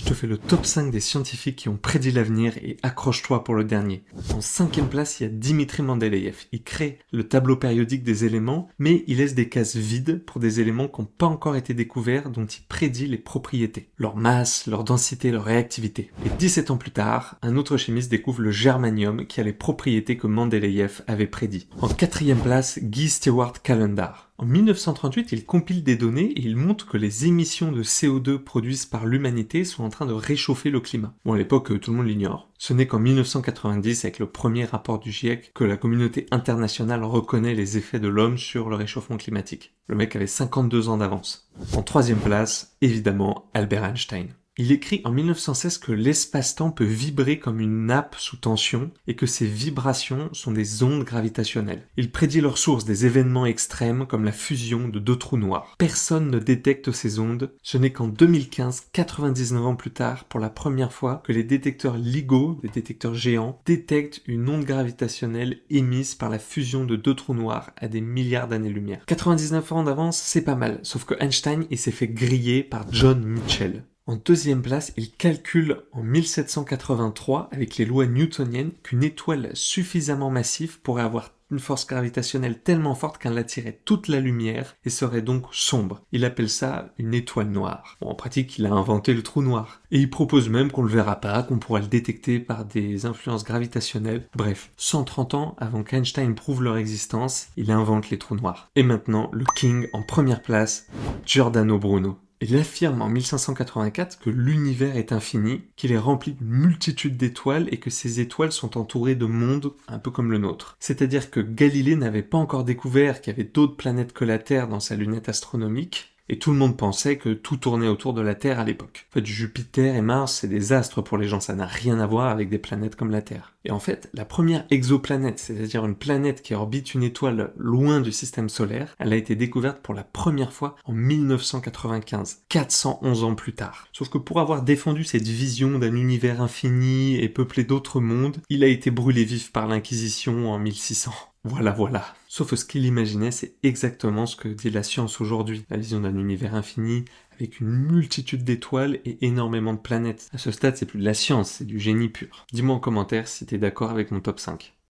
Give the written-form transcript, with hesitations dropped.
te fais le top 5 des scientifiques qui ont prédit l'avenir et accroche-toi pour le dernier. En 5e place, il y a Dimitri Mendeleïev. Il crée le tableau périodique des éléments, mais il laisse des cases vides pour des éléments qui n'ont pas encore été découverts, dont il prédit les propriétés. Leur masse, leur densité, leur réactivité. Et 17 ans plus tard, un autre chimiste découvre le germanium qui a les propriétés que Mendeleïev avait prédit. En 4e place, Guy Stewart Calendar. En 1938, il compile des données et il montre que les émissions de CO2 produites par l'humanité sont en train de réchauffer le climat. Bon, à l'époque, tout le monde l'ignore. Ce n'est qu'en 1990, avec le premier rapport du GIEC, que la communauté internationale reconnaît les effets de l'homme sur le réchauffement climatique. Le mec avait 52 ans d'avance. En 3e place, évidemment, Albert Einstein. Il écrit en 1916 que l'espace-temps peut vibrer comme une nappe sous tension et que ces vibrations sont des ondes gravitationnelles. Il prédit leur source des événements extrêmes comme la fusion de deux trous noirs. Personne ne détecte ces ondes. Ce n'est qu'en 2015, 99 ans plus tard, pour la première fois, que les détecteurs LIGO, des détecteurs géants, détectent une onde gravitationnelle émise par la fusion de deux trous noirs à des milliards d'années-lumière. 99 ans d'avance, c'est pas mal, sauf que Einstein, il s'est fait griller par John Michell. En 2e place, il calcule en 1783, avec les lois newtoniennes, qu'une étoile suffisamment massive pourrait avoir une force gravitationnelle tellement forte qu'elle attirait toute la lumière et serait donc sombre. Il appelle ça une étoile noire. Bon, en pratique, il a inventé le trou noir. Et il propose même qu'on le verra pas, qu'on pourra le détecter par des influences gravitationnelles. Bref, 130 ans avant qu'Einstein prouve leur existence, il invente les trous noirs. Et maintenant, le king en première place, Giordano Bruno. Il affirme en 1584 que l'univers est infini, qu'il est rempli d'une multitude d'étoiles et que ces étoiles sont entourées de mondes un peu comme le nôtre. C'est-à-dire que Galilée n'avait pas encore découvert qu'il y avait d'autres planètes que la Terre dans sa lunette astronomique, et tout le monde pensait que tout tournait autour de la Terre à l'époque. En fait, Jupiter et Mars, c'est des astres pour les gens, ça n'a rien à voir avec des planètes comme la Terre. Et en fait, la première exoplanète, c'est-à-dire une planète qui orbite une étoile loin du système solaire, elle a été découverte pour la première fois en 1995, 411 ans plus tard. Sauf que pour avoir défendu cette vision d'un univers infini et peuplé d'autres mondes, il a été brûlé vif par l'Inquisition en 1600. Voilà. Sauf que ce qu'il imaginait, c'est exactement ce que dit la science aujourd'hui. La vision d'un univers infini, avec une multitude d'étoiles et énormément de planètes. À ce stade, c'est plus de la science, c'est du génie pur. Dis-moi en commentaire si t'es d'accord avec mon top 5.